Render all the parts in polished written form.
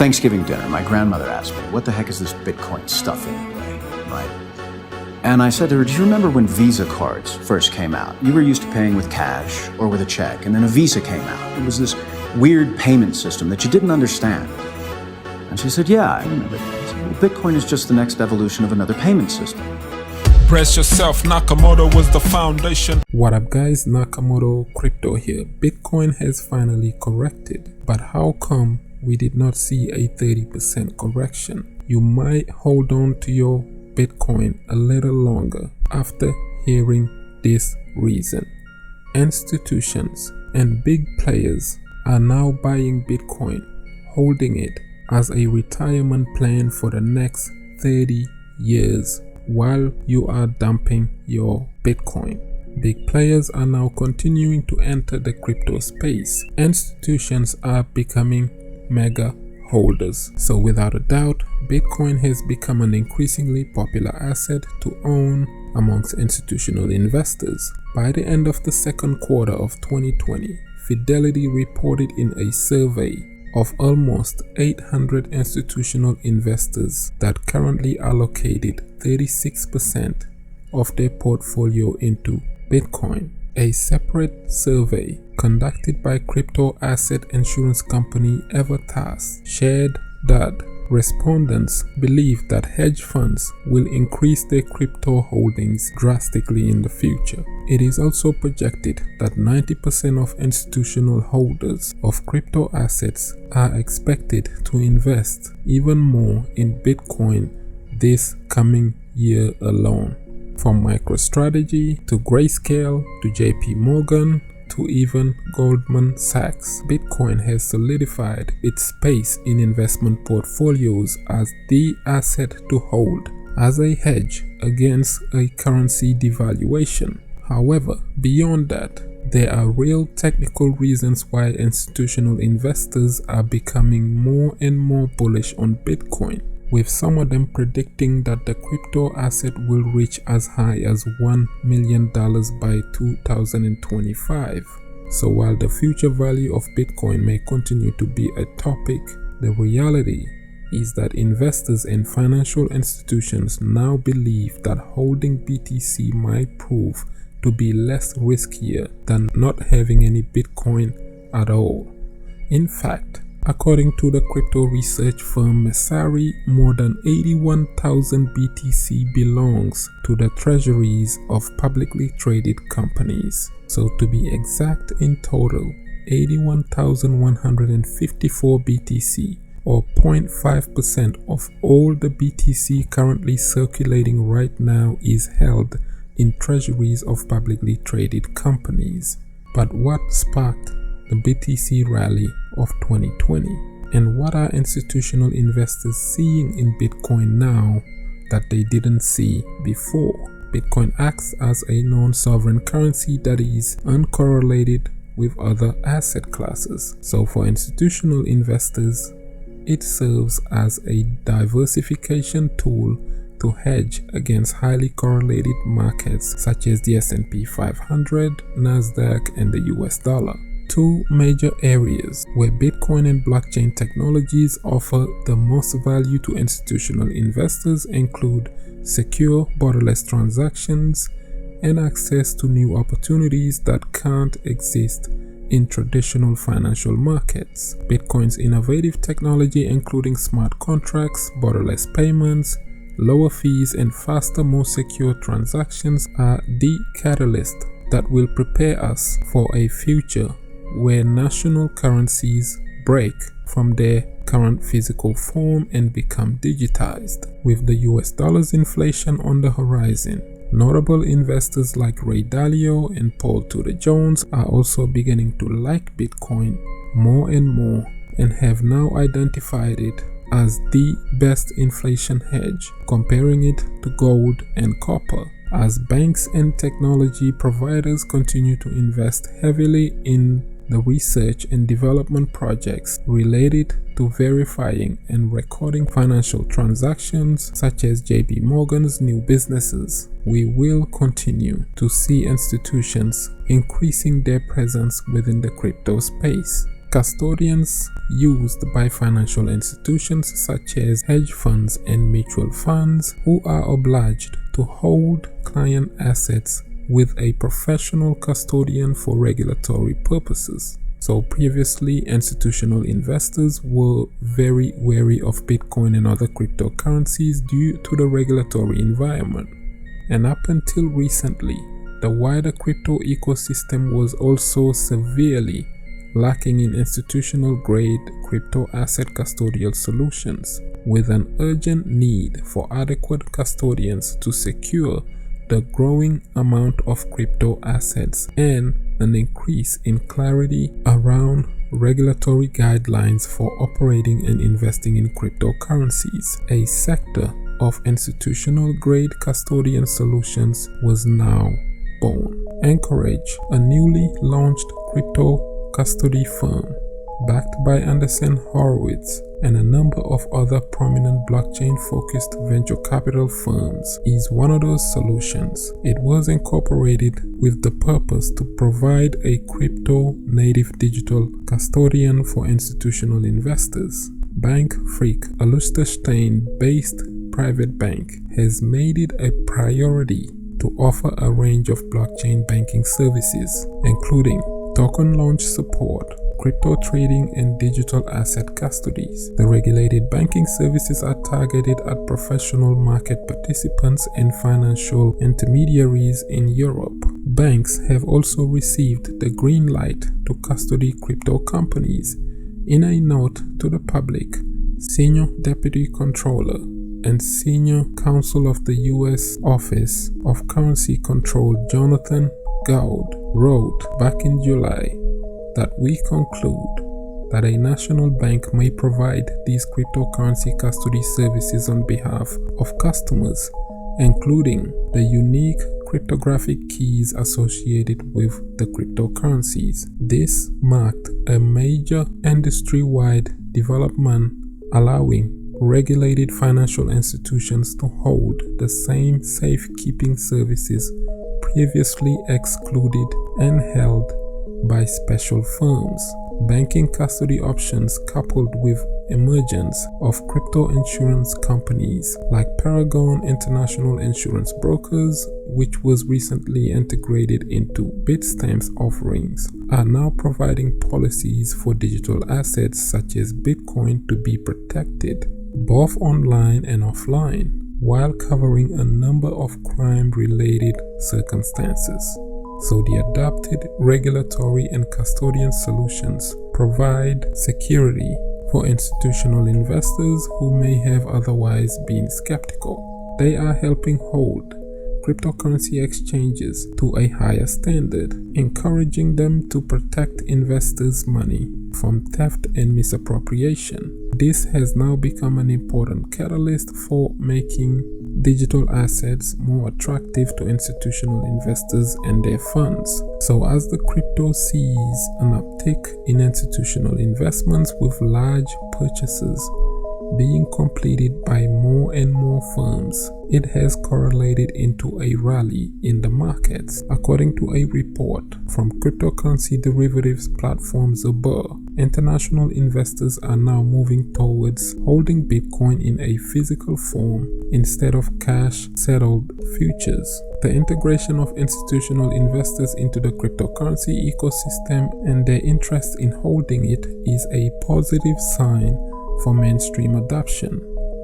Thanksgiving dinner, my grandmother asked me, what the heck is this Bitcoin stuff anyway, right? And I said to her, do you remember when Visa cards first came out? You were used to paying with cash or with a check, and then a Visa came out. It was this weird payment system that you didn't understand. And she said, yeah, I remember that. I said, well, Bitcoin is just the next evolution of another payment system. Brace yourself, Nakamoto was the foundation. What up guys, Nakamoto Crypto here. Bitcoin has finally corrected, but how come we did not see a 30% correction? You might hold on to your Bitcoin a little longer after hearing this reason. Institutions and big players are now buying Bitcoin, holding it as a retirement plan for the next 30 years while you are dumping your Bitcoin. Big players are now continuing to enter the crypto space. Institutions are becoming mega holders. So without a doubt, Bitcoin has become an increasingly popular asset to own amongst institutional investors. By the end of the second quarter of 2020, Fidelity reported in a survey of almost 800 institutional investors that currently allocated 36% of their portfolio into Bitcoin. A separate survey conducted by crypto asset insurance company Evertas shared that respondents believe that hedge funds will increase their crypto holdings drastically in the future. It is also projected that 90% of institutional holders of crypto assets are expected to invest even more in Bitcoin this coming year alone. From MicroStrategy to Grayscale to JP Morgan to even Goldman Sachs, Bitcoin has solidified its space in investment portfolios as the asset to hold as a hedge against a currency devaluation. However, beyond that, there are real technical reasons why institutional investors are becoming more and more bullish on Bitcoin, with some of them predicting that the crypto asset will reach as high as $1 million by 2025. So while the future value of Bitcoin may continue to be a topic, the reality is that investors and financial institutions now believe that holding BTC might prove to be less riskier than not having any Bitcoin at all. In fact, according to the crypto research firm Messari, more than 81,000 BTC belongs to the treasuries of publicly traded companies. So to be exact, in total, 81,154 BTC, or 0.5% of all the BTC currently circulating right now, is held in treasuries of publicly traded companies. But what sparked the BTC rally of 2020, and what are institutional investors seeing in Bitcoin now that they didn't see before? Bitcoin acts as a non-sovereign currency that is uncorrelated with other asset classes. So for institutional investors, it serves as a diversification tool to hedge against highly correlated markets such as the S&P 500, Nasdaq, and the US dollar. Two major areas where Bitcoin and blockchain technologies offer the most value to institutional investors include secure borderless transactions and access to new opportunities that can't exist in traditional financial markets. Bitcoin's innovative technology, including smart contracts, borderless payments, lower fees, and faster, more secure transactions, are the catalyst that will prepare us for a future where national currencies break from their current physical form and become digitized. With the US dollar's inflation on the horizon, notable investors like Ray Dalio and Paul Tudor Jones are also beginning to like Bitcoin more and more and have now identified it as the best inflation hedge, comparing it to gold and copper. As banks and technology providers continue to invest heavily in the research and development projects related to verifying and recording financial transactions such as JP Morgan's new businesses, we will continue to see institutions increasing their presence within the crypto space. Custodians used by financial institutions such as hedge funds and mutual funds who are obliged to hold client assets with a professional custodian for regulatory purposes. So previously, institutional investors were very wary of Bitcoin and other cryptocurrencies due to the regulatory environment. And up until recently, the wider crypto ecosystem was also severely lacking in institutional-grade crypto asset custodial solutions, with an urgent need for adequate custodians to secure the growing amount of crypto assets and an increase in clarity around regulatory guidelines for operating and investing in cryptocurrencies. A sector of institutional-grade custodian solutions was now born. Anchorage, a newly launched crypto custody firm backed by Anderson Horowitz and a number of other prominent blockchain-focused venture capital firms, is one of those solutions. It was incorporated with the purpose to provide a crypto-native digital custodian for institutional investors. Bank Freak, a Liechtenstein-based private bank, has made it a priority to offer a range of blockchain banking services, including token launch support, crypto trading, and digital asset custodies. The regulated banking services are targeted at professional market participants and financial intermediaries in Europe. Banks have also received the green light to custody crypto companies. In a note to the public, Senior Deputy Controller and Senior Counsel of the U.S. Office of Currency Control Jonathan Gould wrote back in July that we conclude that a national bank may provide these cryptocurrency custody services on behalf of customers, including the unique cryptographic keys associated with the cryptocurrencies. This marked a major industry-wide development, allowing regulated financial institutions to hold the same safekeeping services previously excluded and held by special firms. Banking custody options coupled with emergence of crypto insurance companies like Paragon International Insurance Brokers, which was recently integrated into Bitstam's offerings, are now providing policies for digital assets such as Bitcoin to be protected both online and offline, while covering a number of crime-related circumstances. So the adopted regulatory and custodian solutions provide security for institutional investors who may have otherwise been skeptical. They are helping hold cryptocurrency exchanges to a higher standard, encouraging them to protect investors' money from theft and misappropriation. This has now become an important catalyst for making digital assets more attractive to institutional investors and their funds. So as the crypto sees an uptick in institutional investments with large purchases being completed by more and more firms, it has correlated into a rally in the markets. According to a report from cryptocurrency derivatives platform Zobur, international investors are now moving towards holding Bitcoin in a physical form instead of cash-settled futures. The integration of institutional investors into the cryptocurrency ecosystem and their interest in holding it is a positive sign for mainstream adoption.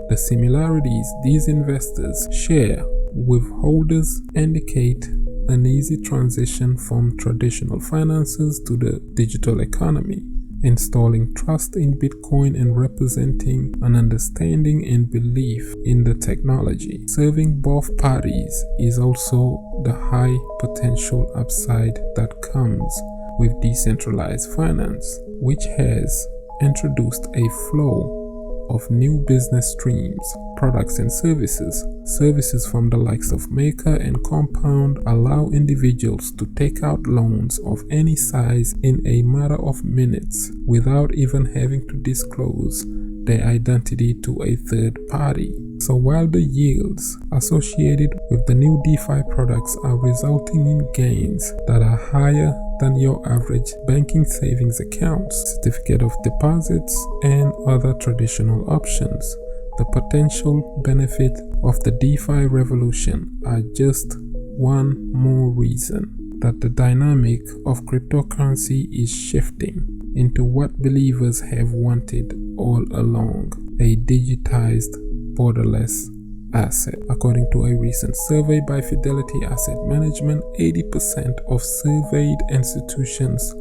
The similarities these investors share with holders indicate an easy transition from traditional finances to the digital economy, installing trust in Bitcoin and representing an understanding and belief in the technology. Serving both parties is also the high potential upside that comes with decentralized finance, which has introduced a flow of new business streams, products and services. Services from the likes of Maker and Compound allow individuals to take out loans of any size in a matter of minutes without even having to disclose their identity to a third party. So while the yields associated with the new DeFi products are resulting in gains that are higher than your average banking savings accounts, certificate of deposits, and other traditional options. The potential benefit of the DeFi revolution are just one more reason that the dynamic of cryptocurrency is shifting into what believers have wanted all along, a digitized, borderless asset. According to a recent survey by Fidelity Asset Management, 80% of surveyed institutions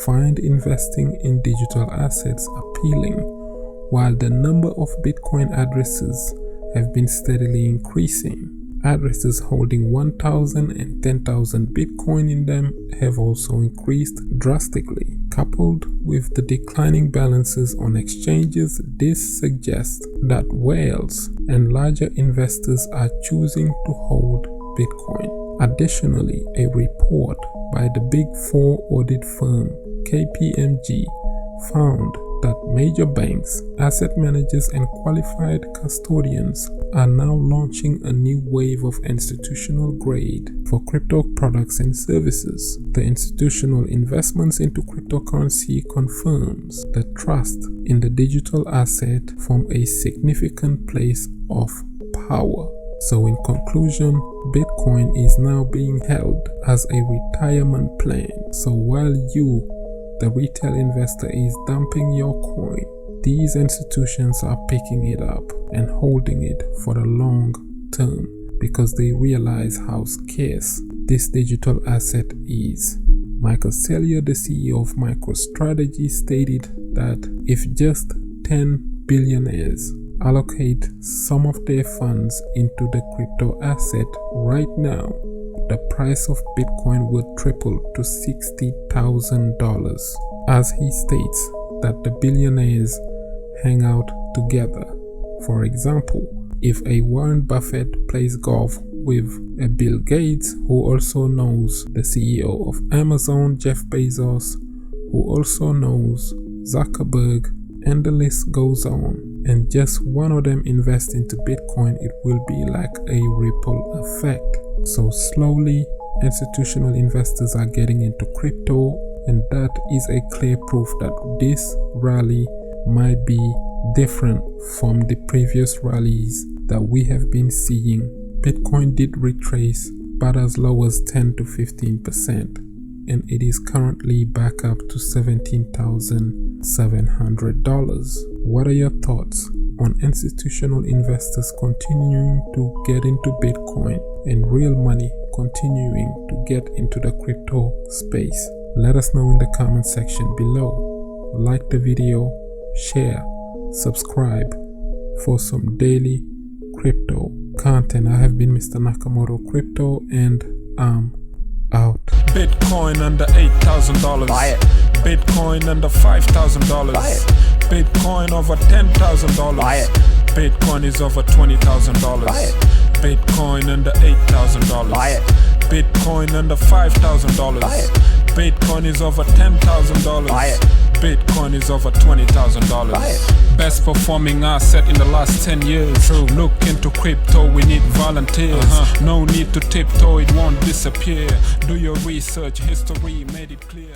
find investing in digital assets appealing, while the number of Bitcoin addresses have been steadily increasing. Addresses holding 1,000 and 10,000 Bitcoin in them have also increased drastically. Coupled with the declining balances on exchanges, this suggests that whales and larger investors are choosing to hold Bitcoin. Additionally, a report by the Big Four audit firm KPMG found that major banks, asset managers, and qualified custodians are now launching a new wave of institutional grade for crypto products and services. The institutional investments into cryptocurrency confirms that trust in the digital asset from a significant place of power. So in conclusion, Bitcoin is now being held as a retirement plan. So while you, the retail investor, is dumping your coin, these institutions are picking it up and holding it for the long term because they realize how scarce this digital asset is. Michael Saylor, the CEO of MicroStrategy, stated that if just 10 billionaires allocate some of their funds into the crypto asset right now, the price of Bitcoin would triple to $60,000. As he states that the billionaires hang out together. For example, if a Warren Buffett plays golf with a Bill Gates, who also knows the CEO of Amazon, Jeff Bezos, who also knows Zuckerberg, and the list goes on, and just one of them invests into Bitcoin, it will be like a ripple effect. So slowly, institutional investors are getting into crypto, and that is a clear proof that this rally might be different from the previous rallies that we have been seeing. Bitcoin did retrace, but as low as 10 to 15%, and it is currently back up to $17,700. What are your thoughts on institutional investors continuing to get into Bitcoin and real money continuing to get into the crypto space? Let us know in the comment section below. Like the video, share, subscribe for some daily crypto content. I have been Mr. Nakamoto Crypto, and I'm out. Bitcoin under $8,000. Buy it. Bitcoin under $5,000. Buy it. Bitcoin over $10,000. Buy it. Bitcoin is over $20,000. Buy it. Bitcoin under $8,000. Buy it. Bitcoin under $5,000. Buy it. Bitcoin is over $10,000. Buy it. Bitcoin is over $20,000. Buy it. Best performing asset in the last 10 years. True. Look into crypto, we need volunteers. No need to tiptoe, it won't disappear. Do your research, history made it clear.